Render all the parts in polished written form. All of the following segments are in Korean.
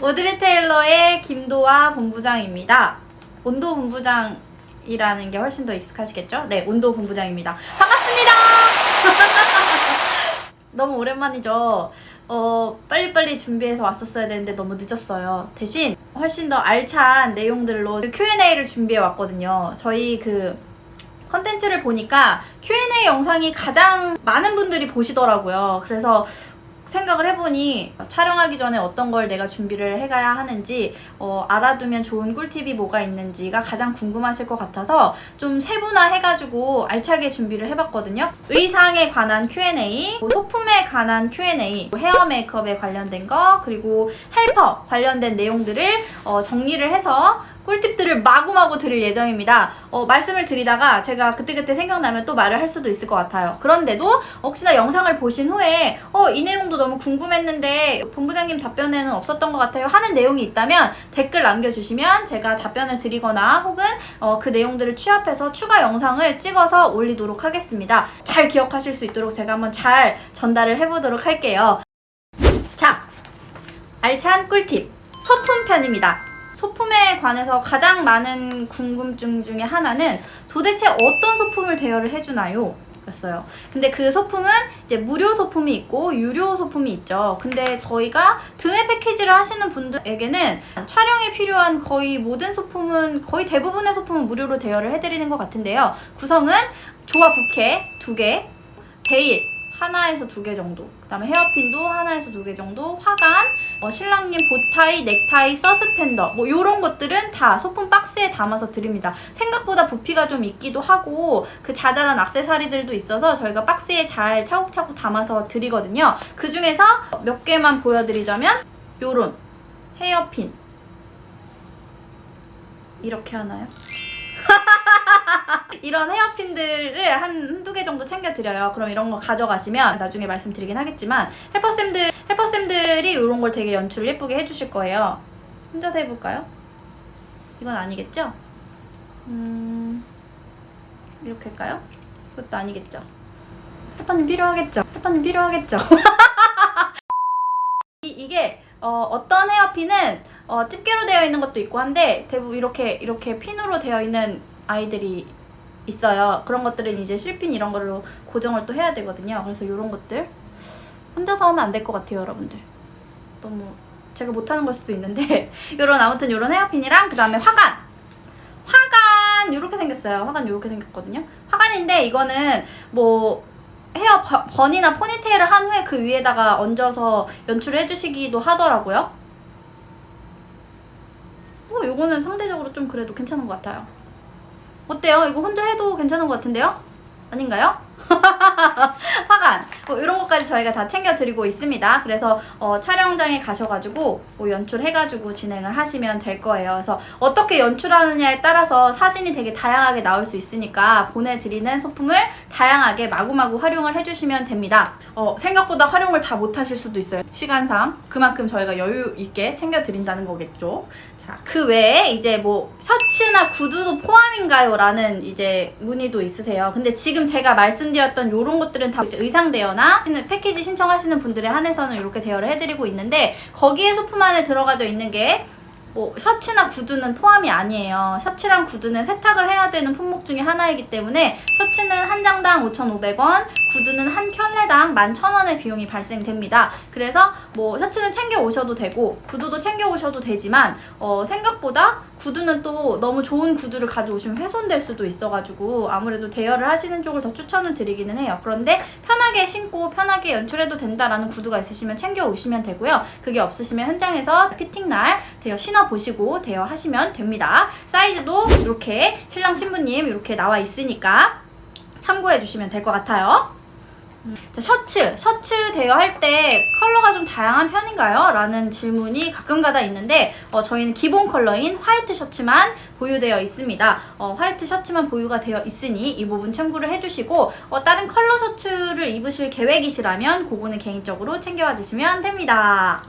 오드리 테일러의 김도아 본부장입니다. 온도 본부장이라는 게 훨씬 더 익숙하시겠죠? 네, 온도 본부장입니다. 반갑습니다. 너무 오랜만이죠? 빨리빨리 준비해서 왔었어야 되는데 너무 늦었어요. 대신 훨씬 더 알찬 내용들로 Q&A를 준비해 왔거든요. 저희 컨텐츠를 보니까 Q&A 영상이 가장 많은 분들이 보시더라고요. 그래서 생각을 해보니 촬영하기 전에 어떤 걸 내가 준비를 해가야 하는지 알아두면 좋은 꿀팁이 뭐가 있는지가 가장 궁금하실 것 같아서 좀 세분화해가지고 알차게 준비를 해봤거든요. 의상에 관한 Q&A, 소품에 관한 Q&A, 헤어 메이크업에 관련된 거, 그리고 헬퍼 관련된 내용들을 정리를 해서 꿀팁들을 마구마구 드릴 예정입니다. 말씀을 드리다가 제가 그때그때 생각나면 또 말을 할 수도 있을 것 같아요. 그런데도 혹시나 영상을 보신 후에 이 내용도 너무 궁금했는데 본부장님 답변에는 없었던 것 같아요 하는 내용이 있다면 댓글 남겨주시면 제가 답변을 드리거나 혹은 그 내용들을 취합해서 추가 영상을 찍어서 올리도록 하겠습니다. 잘 기억하실 수 있도록 제가 한번 잘 전달을 해보도록 할게요. 자, 알찬 꿀팁 소품 편입니다. 소품에 관해서 가장 많은 궁금증 중에 하나는 도대체 어떤 소품을 대여를 해주나요? 였어요. 근데 그 소품은 이제 무료 소품이 있고 유료 소품이 있죠. 근데 저희가 등회 패키지를 하시는 분들에게는 촬영에 필요한 거의 모든 소품은, 거의 대부분의 소품은 무료로 대여를 해드리는 것 같은데요. 구성은 조화 부케 2개, 베일 하나에서 2개 정도, 그 다음에 헤어핀도 하나에서 2개 정도, 화관, 신랑님 보타이, 넥타이, 서스펜더 요런 것들은 다 소품 박스에 담아서 드립니다. 생각보다 부피가 좀 있기도 하고 그 자잘한 액세서리들도 있어서 저희가 박스에 잘 차곡차곡 담아서 드리거든요. 그 중에서 몇 개만 보여드리자면 요런 헤어핀 이렇게 하나요? 이런 헤어핀들을 한두 개 정도 챙겨드려요. 그럼 이런 거 가져가시면 나중에 말씀드리긴 하겠지만 헬퍼쌤들이 이런 걸 되게 연출을 예쁘게 해주실 거예요. 혼자서 해볼까요? 이건 아니겠죠? 이렇게 할까요? 이것도 아니겠죠? 헬퍼님 필요하겠죠? 이게 어떤 헤어핀은 집게로 되어 있는 것도 있고 한데 대부분 이렇게 핀으로 되어 있는 아이들이 있어요. 그런 것들은 이제 실핀 이런 걸로 고정을 또 해야 되거든요. 그래서 이런 것들 혼자서 하면 안 될 것 같아요, 여러분들. 너무 제가 못하는 걸 수도 있는데 아무튼 요런 헤어핀이랑 그 다음에 화관 이렇게 생겼어요. 화관 이렇게 생겼거든요. 화관인데 이거는 뭐 헤어 번이나 포니테일을 한 후에 그 위에다가 얹어서 연출을 해주시기도 하더라고요. 요거는 상대적으로 좀 그래도 괜찮은 것 같아요. 어때요? 이거 혼자 해도 괜찮은 것 같은데요? 아닌가요? 화관 이런 것까지 저희가 다 챙겨드리고 있습니다. 그래서 촬영장에 가셔가지고 연출해가지고 진행을 하시면 될 거예요. 그래서 어떻게 연출하느냐에 따라서 사진이 되게 다양하게 나올 수 있으니까 보내드리는 소품을 다양하게 마구마구 활용을 해주시면 됩니다. 생각보다 활용을 다 못하실 수도 있어요. 시간상 그만큼 저희가 여유 있게 챙겨드린다는 거겠죠. 자, 그 외에 이제 뭐 셔츠나 구두도 포함인가요? 라는 이제 문의도 있으세요. 근데 지금 제가 말씀드렸던 요런 것들은 다 이제 의상 대여나 패키지 신청하시는 분들에 한해서는 이렇게 대여를 해드리고 있는데 거기에 소품 안에 들어가져 있는 게 뭐 셔츠나 구두는 포함이 아니에요. 셔츠랑 구두는 세탁을 해야 되는 품목 중에 하나이기 때문에 셔츠는 한 장당 5,500원, 구두는 한 켤레당 11,000원의 비용이 발생됩니다. 그래서 뭐 셔츠는 챙겨 오셔도 되고 구두도 챙겨 오셔도 되지만 생각보다 구두는 또 너무 좋은 구두를 가져오시면 훼손될 수도 있어가지고 아무래도 대여를 하시는 쪽을 더 추천을 드리기는 해요. 그런데 편하게 신고 편하게 연출해도 된다라는 구두가 있으시면 챙겨 오시면 되고요. 그게 없으시면 현장에서 피팅날 대여 신어보시고 대여하시면 됩니다. 사이즈도 이렇게 신랑 신부님 이렇게 나와 있으니까 참고해 주시면 될 것 같아요. 자, 셔츠 대여할 때 컬러가 좀 다양한 편인가요? 라는 질문이 가끔가다 있는데 저희는 기본 컬러인 화이트 셔츠만 보유되어 있습니다. 화이트 셔츠만 보유가 되어 있으니 이 부분 참고를 해주시고 다른 컬러 셔츠를 입으실 계획이시라면 그거는 개인적으로 챙겨와 주시면 됩니다.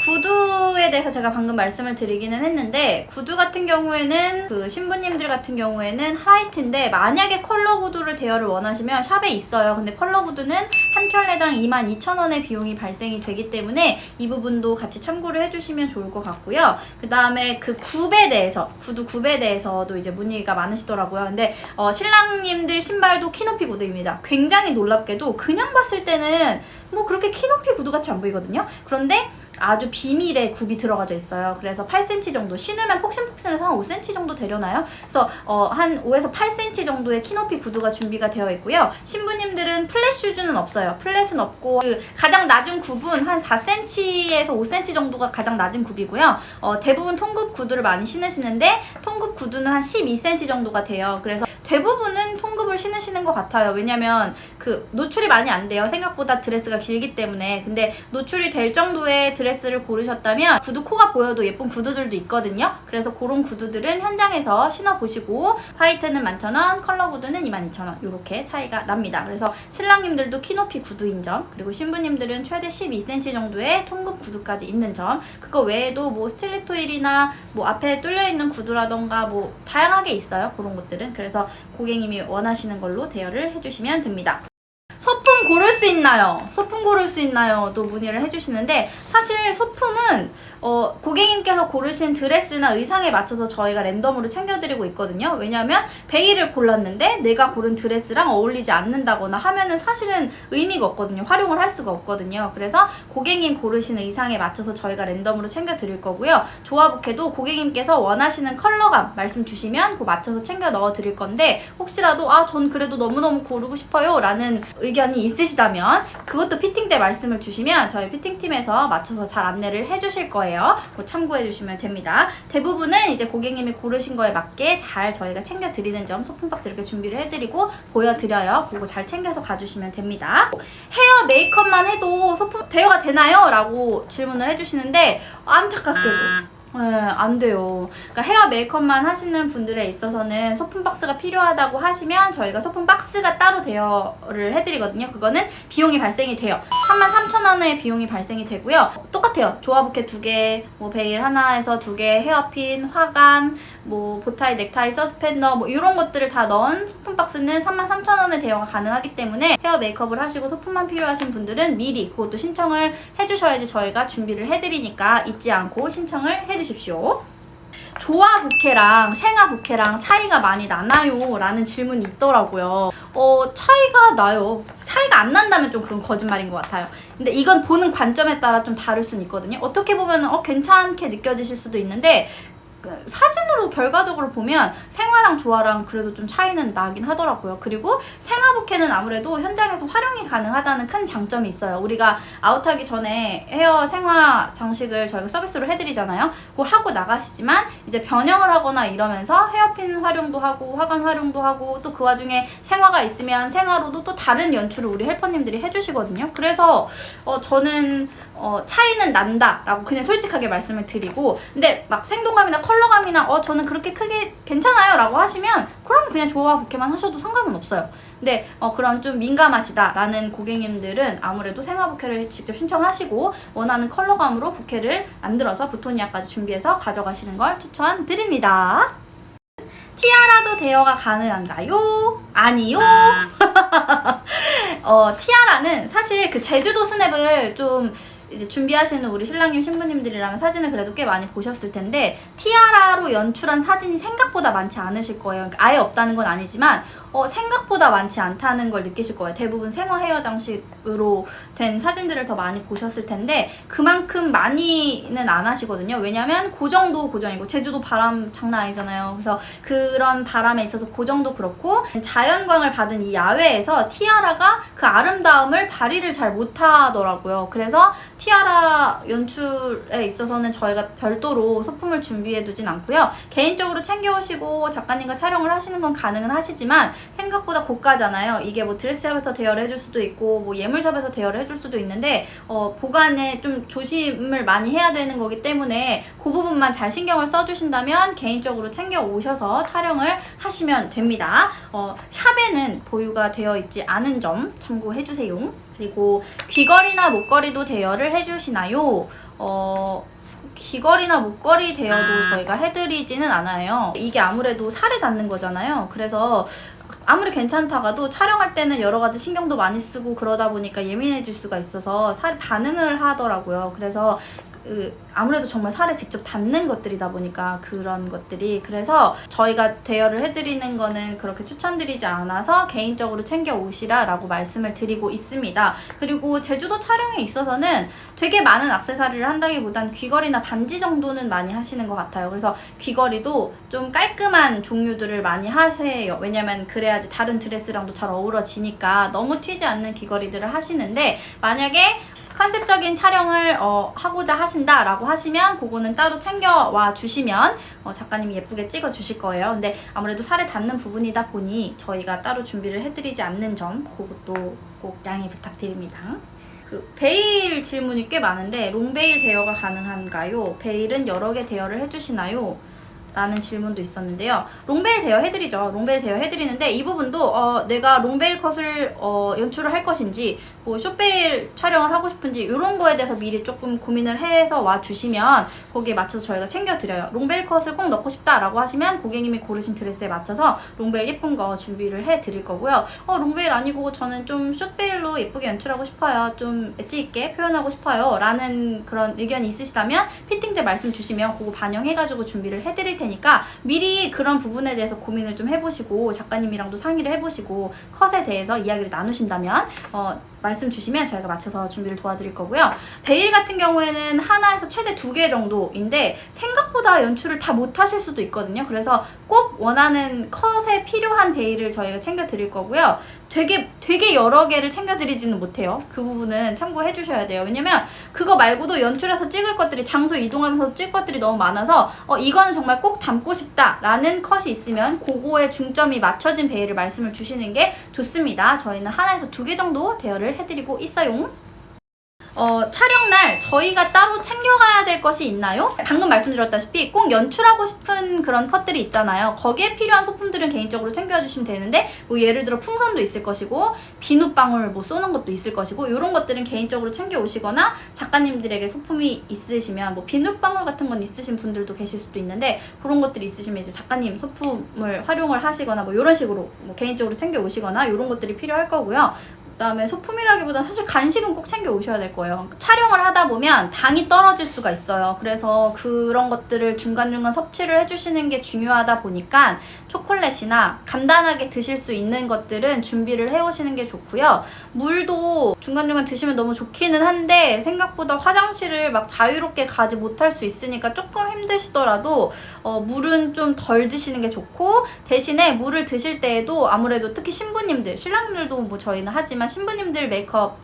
구두에 대해서 제가 방금 말씀을 드리기는 했는데, 구두 같은 경우에는 그 신부님들 같은 경우에는 화이트인데, 만약에 컬러 구두를 대여를 원하시면 샵에 있어요. 근데 컬러 구두는 한 켤레당 22,000원의 비용이 발생이 되기 때문에 이 부분도 같이 참고를 해주시면 좋을 것 같고요. 그 다음에 그 굽에 대해서, 구두 굽에 대해서도 이제 문의가 많으시더라고요. 근데 신랑님들 신발도 키높이 구두입니다. 굉장히 놀랍게도 그냥 봤을 때는 뭐 그렇게 키높이 구두 같이 안 보이거든요. 그런데 아주 비밀의 굽이 들어가져 있어요. 그래서 8cm 정도, 신으면 폭신폭신해서 한 5cm 정도 되려나요? 그래서 한 5에서 8cm 정도의 키높이 구두가 준비가 되어 있고요. 신부님들은 플랫 슈즈는 없어요. 플랫은 없고, 그 가장 낮은 굽은 한 4cm에서 5cm 정도가 가장 낮은 굽이고요. 대부분 통굽 구두를 많이 신으시는데, 통굽 구두는 한 12cm 정도가 돼요. 그래서 대부분은 통굽을 신으시는 것 같아요. 왜냐면 그 노출이 많이 안 돼요. 생각보다 드레스가 길기 때문에. 근데 노출이 될 정도의 드레스를 고르셨다면 구두 코가 보여도 예쁜 구두들도 있거든요. 그래서 그런 구두들은 현장에서 신어보시고, 화이트는 11,000원, 컬러 구두는 22,000원 이렇게 차이가 납니다. 그래서 신랑님들도 키높이 구두인 점, 그리고 신부님들은 최대 12cm 정도의 통굽 구두까지 있는 점, 그거 외에도 뭐 스틸리토 힐이나 뭐 앞에 뚫려있는 구두라던가 뭐 다양하게 있어요. 그런 것들은. 그래서 고객님이 원하시는 걸로 대여를 해주시면 됩니다. 소품 고를 수 있나요? 소품 고를 수 있나요? 또 문의를 해주시는데, 사실 소품은 고객님께서 고르신 드레스나 의상에 맞춰서 저희가 랜덤으로 챙겨드리고 있거든요. 왜냐하면 베일을 골랐는데 내가 고른 드레스랑 어울리지 않는다거나 하면은 사실은 의미가 없거든요. 활용을 할 수가 없거든요. 그래서 고객님 고르신 의상에 맞춰서 저희가 랜덤으로 챙겨드릴 거고요. 조화부케도 고객님께서 원하시는 컬러감 말씀 주시면 그 맞춰서 챙겨 넣어드릴 건데, 혹시라도 전 그래도 너무너무 고르고 싶어요 라는 의견이 있으시다면 그것도 피팅 때 말씀을 주시면 저희 피팅팀에서 맞춰서 잘 안내를 해주실 거예요. 그거 참고해 주시면 됩니다. 대부분은 이제 고객님이 고르신 거에 맞게 잘 저희가 챙겨드리는 점, 소품 박스 이렇게 준비를 해드리고 보여드려요. 그거 잘 챙겨서 가주시면 됩니다. 헤어 메이크업만 해도 소품 대여가 되나요? 라고 질문을 해주시는데, 안타깝게도 안 돼요. 그러니까 헤어 메이크업만 하시는 분들에 있어서는 소품 박스가 필요하다고 하시면 저희가 소품 박스가 따로 대여를 해드리거든요. 그거는 비용이 발생이 돼요. 33,000원의 비용이 발생이 되고요. 똑같아요. 조화부케 2개, 뭐 베일 하나에서 2개, 헤어핀, 화관, 뭐 보타이, 넥타이, 서스펜더 뭐 이런 것들을 다 넣은 소품 박스는 33,000원의 대여가 가능하기 때문에 헤어 메이크업을 하시고 소품만 필요하신 분들은 미리 그것도 신청을 해주셔야지 저희가 준비를 해드리니까 잊지 않고 신청을 해주십시오. 조화부케랑 생화부케랑 차이가 많이 나나요? 라는 질문이 있더라고요. 차이가 나요. 차이가 안 난다면 좀 그건 거짓말인 것 같아요. 근데 이건 보는 관점에 따라 좀 다를 수는 있거든요. 어떻게 보면 괜찮게 느껴지실 수도 있는데, 사진으로 결과적으로 보면 생화랑 조화랑 그래도 좀 차이는 나긴 하더라고요. 그리고 생화부케는 아무래도 현장에서 활용이 가능하다는 큰 장점이 있어요. 우리가 아웃하기 전에 헤어 생화 장식을 저희가 서비스로 해드리잖아요. 그걸 하고 나가시지만 이제 변형을 하거나 이러면서 헤어핀 활용도 하고 화관 활용도 하고 또 그 와중에 생화가 있으면 생화로도 또 다른 연출을 우리 헬퍼님들이 해주시거든요. 그래서 저는 차이는 난다라고 그냥 솔직하게 말씀을 드리고, 근데 막 생동감이나 컬러감이나 저는 그렇게 크게 괜찮아요 라고 하시면 그럼 그냥 조화부케만 하셔도 상관은 없어요. 근데 그런 좀 민감하시다 라는 고객님들은 아무래도 생화부케를 직접 신청하시고 원하는 컬러감으로 부케를 만들어서 부토니아까지 준비해서 가져가시는 걸 추천드립니다. 티아라도 대여가 가능한가요? 아니요. 티아라는 사실 그 제주도 스냅을 좀 이제 준비하시는 우리 신랑님 신부님들이라면 사진을 그래도 꽤 많이 보셨을 텐데, 티아라로 연출한 사진이 생각보다 많지 않으실 거예요. 그러니까 아예 없다는 건 아니지만 생각보다 많지 않다는 걸 느끼실 거예요. 대부분 생화 헤어 장식으로 된 사진들을 더 많이 보셨을 텐데 그만큼 많이는 안 하시거든요. 왜냐면 고정도 고정이고 제주도 바람 장난 아니잖아요. 그래서 그런 바람에 있어서 고정도 그렇고, 자연광을 받은 이 야외에서 티아라가 그 아름다움을 발휘를 잘 못하더라고요. 그래서 티아라 연출에 있어서는 저희가 별도로 소품을 준비해 두진 않고요. 개인적으로 챙겨오시고 작가님과 촬영을 하시는 건 가능은 하시지만 생각보다 고가잖아요. 이게 뭐 드레스샵에서 대여를 해줄 수도 있고 뭐 예물샵에서 대여를 해줄 수도 있는데 보관에 좀 조심을 많이 해야 되는 거기 때문에 그 부분만 잘 신경을 써주신다면 개인적으로 챙겨 오셔서 촬영을 하시면 됩니다. 샵에는 보유가 되어 있지 않은 점 참고해주세요. 그리고 귀걸이나 목걸이도 대여를 해주시나요? 귀걸이나 목걸이 대여도 저희가 해드리지는 않아요. 이게 아무래도 살에 닿는 거잖아요. 그래서 아무리 괜찮다가도 촬영할 때는 여러 가지 신경도 많이 쓰고 그러다 보니까 예민해질 수가 있어서 살이 반응을 하더라고요. 그래서 아무래도 정말 살에 직접 닿는 것들이다 보니까 그런 것들이, 그래서 저희가 대여를 해드리는 거는 그렇게 추천드리지 않아서 개인적으로 챙겨 오시라 라고 말씀을 드리고 있습니다. 그리고 제주도 촬영에 있어서는 되게 많은 액세서리를 한다기보단 귀걸이나 반지 정도는 많이 하시는 것 같아요. 그래서 귀걸이도 좀 깔끔한 종류들을 많이 하세요. 왜냐면 그래야지 다른 드레스랑도 잘 어우러지니까 너무 튀지 않는 귀걸이들을 하시는데, 만약에 컨셉적인 촬영을 하고자 하신다라고 하시면 그거는 따로 챙겨와 주시면 작가님이 예쁘게 찍어 주실 거예요. 근데 아무래도 살에 닿는 부분이다 보니 저희가 따로 준비를 해드리지 않는 점, 그것도 꼭 양해 부탁드립니다. 베일 질문이 꽤 많은데, 롱베일 대여가 가능한가요? 베일은 여러 개 대여를 해주시나요? 라는 질문도 있었는데요. 롱베일 대여 해드리죠. 롱베일 대여 해드리는데, 이 부분도 내가 롱베일 컷을 연출을 할 것인지, 뭐 숏베일 촬영을 하고 싶은지 이런 거에 대해서 미리 조금 고민을 해서 와주시면 거기에 맞춰서 저희가 챙겨드려요. 롱베일 컷을 꼭 넣고 싶다라고 하시면 고객님이 고르신 드레스에 맞춰서 롱베일 예쁜 거 준비를 해드릴 거고요. 롱베일 아니고 저는 좀 숏베일로 예쁘게 연출하고 싶어요, 좀 엣지 있게 표현하고 싶어요 라는 그런 의견이 있으시다면 피팅 때 말씀 주시면 그거 반영해가지고 준비를 해드릴 테니까 미리 그런 부분에 대해서 고민을 좀 해보시고 작가님이랑도 상의를 해보시고 컷에 대해서 이야기를 나누신다면 말씀 주시면 저희가 맞춰서 준비를 도와드릴 거고요. 베일 같은 경우에는 하나에서 최대 2개 정도인데 생각보다 연출을 다 못하실 수도 있거든요. 그래서 꼭 원하는 컷에 필요한 베일을 저희가 챙겨드릴 거고요. 되게 여러 개를 챙겨드리지는 못해요. 그 부분은 참고해 주셔야 돼요. 왜냐면 그거 말고도 연출해서 찍을 것들이, 장소 이동하면서 찍을 것들이 너무 많아서 이거는 정말 꼭 담고 싶다라는 컷이 있으면 그거에 중점이 맞춰진 베일을 말씀을 주시는 게 좋습니다. 저희는 하나에서 2개 정도 대여를 해드리고 있어요. 촬영날 저희가 따로 챙겨가야 될 것이 있나요? 방금 말씀드렸다시피 꼭 연출하고 싶은 그런 컷들이 있잖아요. 거기에 필요한 소품들은 개인적으로 챙겨주시면 되는데, 뭐 예를 들어 풍선도 있을 것이고 비눗방울 뭐 쏘는 것도 있을 것이고, 이런 것들은 개인적으로 챙겨 오시거나 작가님들에게 소품이 있으시면, 뭐 비눗방울 같은 건 있으신 분들도 계실 수도 있는데, 그런 것들이 있으시면 이제 작가님 소품을 활용을 하시거나 뭐 이런 식으로 뭐 개인적으로 챙겨 오시거나 이런 것들이 필요할 거고요. 그다음에 소품이라기보다는 사실 간식은 꼭 챙겨 오셔야 될 거예요. 촬영을 하다 보면 당이 떨어질 수가 있어요. 그래서 그런 것들을 중간중간 섭취를 해주시는 게 중요하다 보니까 초콜릿이나 간단하게 드실 수 있는 것들은 준비를 해오시는 게 좋고요. 물도 중간중간 드시면 너무 좋기는 한데 생각보다 화장실을 막 자유롭게 가지 못할 수 있으니까 조금 힘드시더라도 물은 좀 덜 드시는 게 좋고, 대신에 물을 드실 때에도 아무래도 특히 신부님들, 신랑님들도 뭐 저희는 하지만 신부님들 메이크업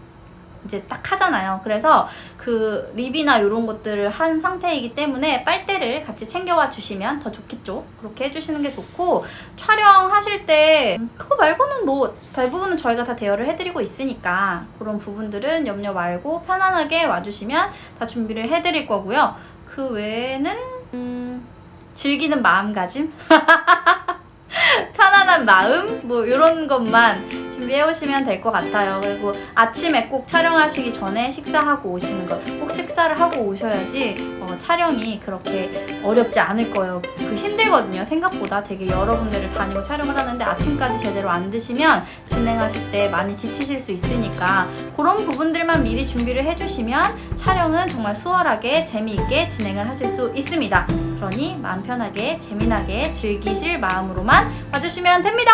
이제 딱 하잖아요. 그래서 그 립이나 이런 것들을 한 상태이기 때문에 빨대를 같이 챙겨와 주시면 더 좋겠죠. 그렇게 해주시는 게 좋고, 촬영하실 때 그거 말고는 뭐 대부분은 저희가 다 대여를 해드리고 있으니까 그런 부분들은 염려 말고 편안하게 와주시면 다 준비를 해드릴 거고요. 그 외에는 즐기는 마음가짐? 편안한 마음? 뭐 이런 것만 준비해 오시면 될 것 같아요. 그리고 아침에 꼭 촬영하시기 전에 식사하고 오시는 것, 꼭 식사를 하고 오셔야지 촬영이 그렇게 어렵지 않을 거예요. 힘들거든요. 생각보다 되게 여러 군데를 다니고 촬영을 하는데 아침까지 제대로 안 드시면 진행하실 때 많이 지치실 수 있으니까 그런 부분들만 미리 준비를 해주시면 촬영은 정말 수월하게 재미있게 진행을 하실 수 있습니다. 그러니 마음 편하게 재미나게 즐기실 마음으로만 와주시면 됩니다.